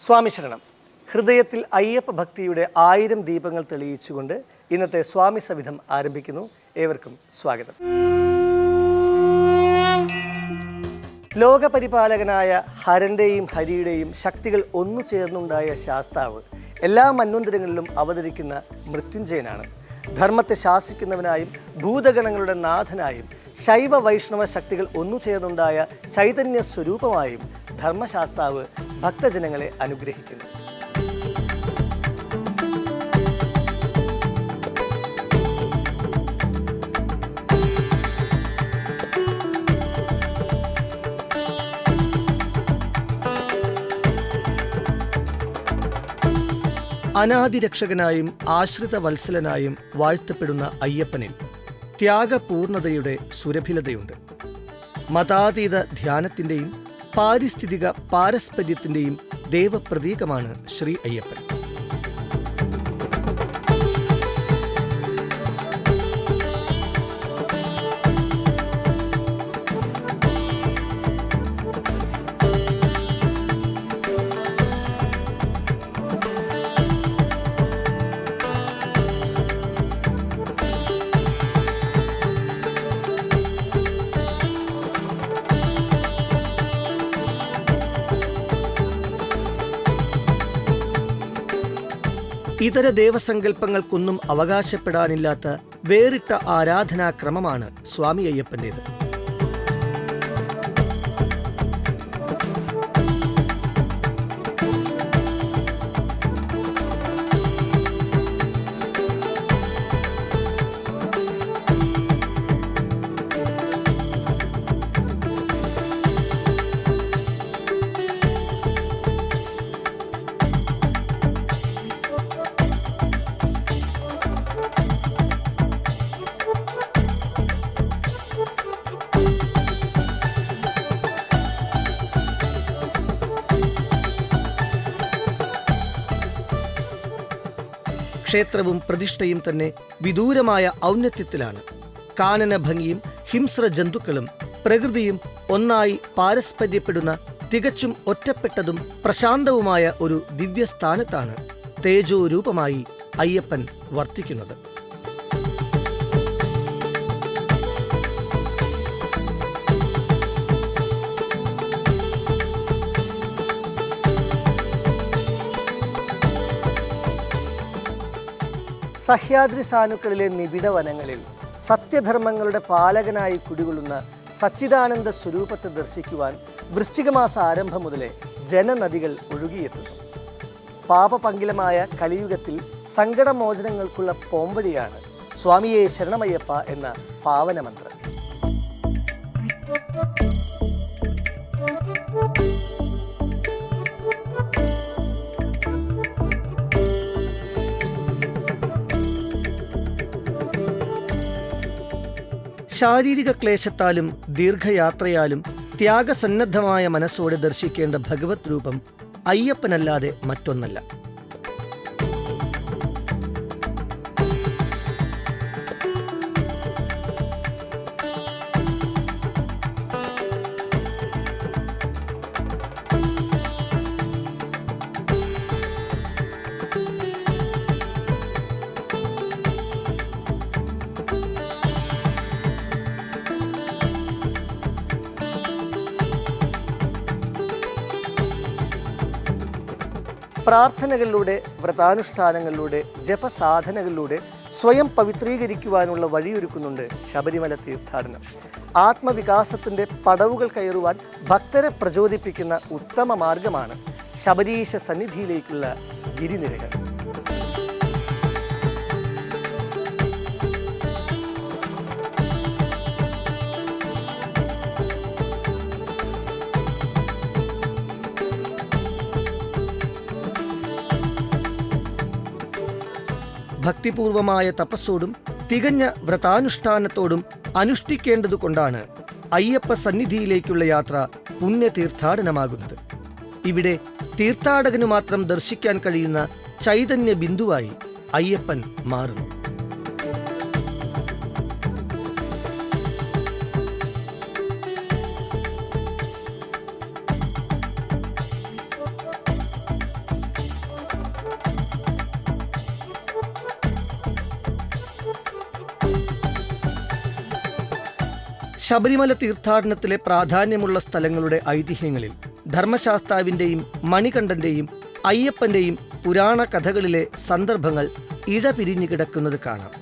സ്വാമി ശരണം. ഹൃദയത്തിൽ അയ്യപ്പ ഭക്തിയുടെ 1000 ദീപങ്ങൾ തെളിയിച്ചുകൊണ്ട് ഇന്നത്തെ സ്വാമി സവിധം ആരംഭിക്കുന്നു. ഏവർക്കും സ്വാഗതം. ലോകപരിപാലകനായ ഹരന്റെയും ഹരിയുടെയും ശക്തികൾ ഒന്നു ചേർന്നുണ്ടായ ശാസ്താവ് എല്ലാ മന്വന്തരങ്ങളിലും അവതരിക്കുന്ന മൃത്യുഞ്ജയനാണ്. ധർമ്മത്തെ ശാസിക്കുന്നവനായും ഭൂതഗണങ്ങളുടെ നാഥനായും ശൈവ വൈഷ്ണവ ശക്തികൾ ഒന്നു ചേർന്നുണ്ടായ ചൈതന്യ സ്വരൂപമായും ധർമ്മശാസ്താവ് ഭക്തജനങ്ങളെ അനുഗ്രഹിക്കുന്നു. അനാദിരക്ഷകനായും ആശ്രിത വത്സലനായും വാഴ്ത്തപ്പെടുന്ന അയ്യപ്പനിൽ ത്യാഗപൂർണതയുടെ സുരഭിലതയുണ്ട്. മതാതീത ധ്യാനത്തിൻ്റെയും പാരിസ്ഥിതിക പാരസ്പര്യത്തിൻ്റെയും ദേവപ്രതീകമാണ് ശ്രീ അയ്യപ്പൻ. ഇതര ദേവസങ്കല്പങ്ങൾക്കൊന്നും അവകാശപ്പെടാനില്ലാത്ത വേറിട്ട ആരാധനാക്രമമാണ് സ്വാമി അയ്യപ്പൻ്റേത്. ക്ഷേത്രവും പ്രതിഷ്ഠയും തന്നെ വിദൂരമായ ഔന്നത്യത്തിലാണ്. കാനന ഭംഗിയും ഹിംസ്ര ജന്തുക്കളും പ്രകൃതിയും ഒന്നായി പാരസ്പര്യപ്പെടുന്ന തികച്ചും ഒറ്റപ്പെട്ടതും പ്രശാന്തവുമായ ഒരു ദിവ്യസ്ഥാനത്താണ് തേജോ രൂപമായി അയ്യപ്പൻ വർത്തിക്കുന്നത്. സഹ്യാദ്രി സാനുക്കളിലെ നിബിഡ വനങ്ങളിൽ സത്യധർമ്മങ്ങളുടെ പാലകനായി കുടികൊള്ളുന്ന സച്ചിദാനന്ദ സ്വരൂപത്തെ ദർശിക്കുവാൻ വൃശ്ചികമാസ ആരംഭം മുതലേ ജനനദികൾ ഒഴുകിയെത്തുന്നു. പാപപങ്കിലമായ കലിയുഗത്തിൽ സങ്കടമോചനങ്ങൾക്കുള്ള പോംവഴിയാണ് സ്വാമിയെ ശരണമയ്യപ്പ എന്ന പാവനമന്ത്രം. ശാരീരിക ക്ലേശത്താലും ദീർഘയാത്രയാലും ത്യാഗസന്നദ്ധമായ മനസ്സോടെ ദർശിക്കേണ്ട ഭഗവത് രൂപം അയ്യപ്പനല്ലാതെ മറ്റൊന്നല്ല. പ്രാർത്ഥനകളിലൂടെ, വ്രതാനുഷ്ഠാനങ്ങളിലൂടെ, ജപസാധനകളിലൂടെ സ്വയം പവിത്രീകരിക്കുവാനുള്ള വഴിയൊരുക്കുന്നുണ്ട് ശബരിമല തീർത്ഥാടനം. ആത്മവികാസത്തിൻ്റെ പടവുകൾ കയറുവാൻ ഭക്തരെ പ്രചോദിപ്പിക്കുന്ന ഉത്തമ മാർഗമാണ് ശബരീശ സന്നിധിയിലേക്കുള്ള ഗിരിനിരകൾ. ഭക്തിപൂർവമായ തപസ്സോടും തികഞ്ഞ വ്രതാനുഷ്ഠാനത്തോടും അനുഷ്ഠിക്കേണ്ടതുകൊണ്ടാണ് അയ്യപ്പ സന്നിധിയിലേക്കുള്ള യാത്ര പുണ്യതീർത്ഥാടനമാകുന്നത്. ഇവിടെ തീർത്ഥാടകനു മാത്രം ദർശിക്കാൻ കഴിയുന്ന ചൈതന്യ ബിന്ദുവായി അയ്യപ്പൻ മാറുന്നു. ശബരിമല തീർത്ഥാടനത്തിലെ പ്രാധാന്യമുള്ള സ്ഥലങ്ങളുടെ ഐതിഹ്യങ്ങളിൽ ധർമ്മശാസ്താവിൻ്റെയും മണികണ്ഠൻ്റെയും അയ്യപ്പൻ്റെയും പുരാണ കഥകളിലെ സന്ദർഭങ്ങൾ ഇഴപിരിഞ്ഞു കിടക്കുന്നത് കാണാം.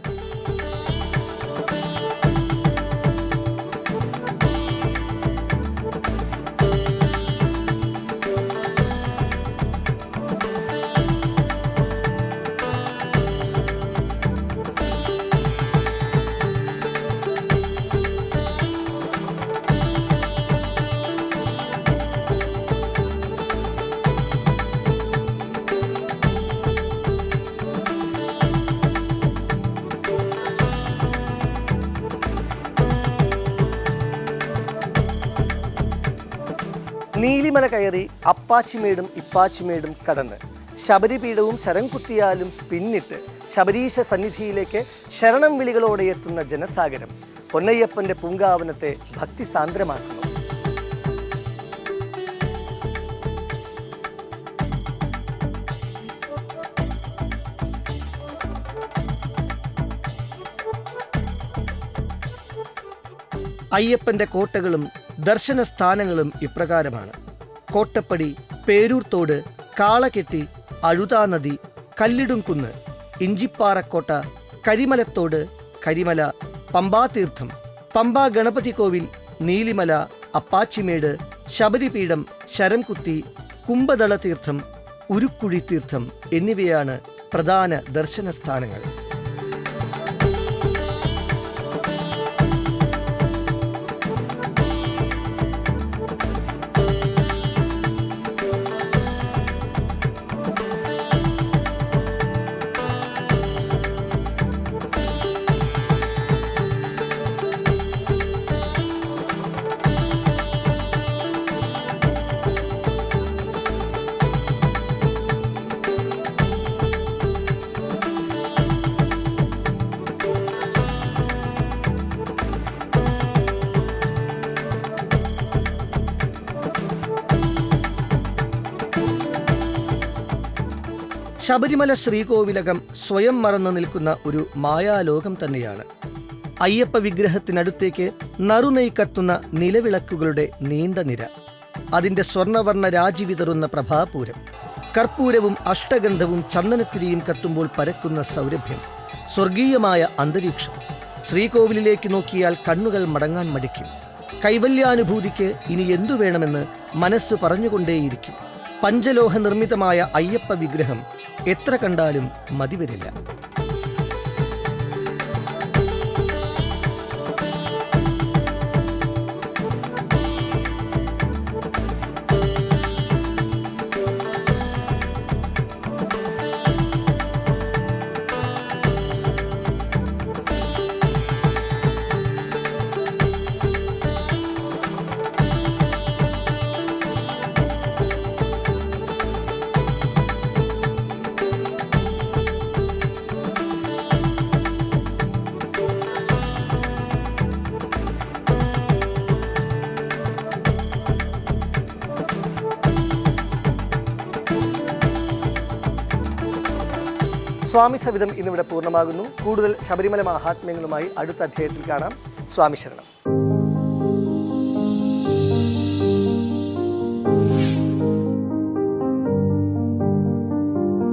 നീലിമല കയറി അപ്പാച്ചിമേടും ഇപ്പാച്ചിമേടും കടന്ന് ശബരിപീഠവും ശരംകുത്തിയാലും പിന്നിട്ട് ശബരീശ സന്നിധിയിലേക്ക് ശരണം വിളികളോടെ എത്തുന്ന ജനസാഗരം പൊന്നയ്യപ്പന്റെ പൂങ്കാവനത്തെ ഭക്തിസാന്ദ്രമാക്കുന്നു. അയ്യപ്പന്റെ കോട്ടകളും ദർശന സ്ഥാനങ്ങളും ഇപ്രകാരമാണ്. കോട്ടപ്പടി, പേരൂർത്തോട്, കാളകെട്ടി, അഴുതാനദി, കല്ലിടുംകുന്ന്, ഇഞ്ചിപ്പാറക്കോട്ട, കരിമലത്തോട്, കരിമല, പമ്പാതീർത്ഥം, പമ്പാ ഗണപതി കോവിൽ, നീലിമല, അപ്പാച്ചിമേട്, ശബരിപീഠം, ശരംകുത്തി, കുംഭദള തീർത്ഥം, ഉരുക്കുഴി തീർത്ഥം എന്നിവയാണ് പ്രധാന ദർശന സ്ഥാനങ്ങൾ. ശബരിമല ശ്രീകോവിലകം സ്വയം മറന്നു നിൽക്കുന്ന ഒരു മായാലോകം തന്നെയാണ്. അയ്യപ്പ വിഗ്രഹത്തിനടുത്തേക്ക് നറുനെയ് കത്തുന്ന നിലവിളക്കുകളുടെ നീണ്ട നിര, അതിൻ്റെ സ്വർണ്ണവർണ്ണ രാജി വിതറുന്ന പ്രഭാപൂരം, കർപ്പൂരവും അഷ്ടഗന്ധവും ചന്ദനത്തിരിയും കത്തുമ്പോൾ പരക്കുന്ന സൗരഭ്യം, സ്വർഗീയമായ അന്തരീക്ഷം. ശ്രീകോവിലിലേക്ക് നോക്കിയാൽ കണ്ണുകൾ മടങ്ങാൻ മടിക്കും. കൈവല്യാനുഭൂതിക്ക് ഇനി എന്തു വേണമെന്ന് മനസ്സ് പറഞ്ഞുകൊണ്ടേയിരിക്കും. പഞ്ചലോഹ നിർമ്മിതമായ അയ്യപ്പ വിഗ്രഹം എത്ര കണ്ടാലും മതിവരില്ല. സ്വാമി സവിധം ഇന്നിവിടെ പൂർണ്ണമാകുന്നു. കൂടുതൽ ശബരിമല മഹാത്മ്യങ്ങളുമായി അടുത്ത അധ്യായത്തിൽ കാണാം. സ്വാമി ശരണം.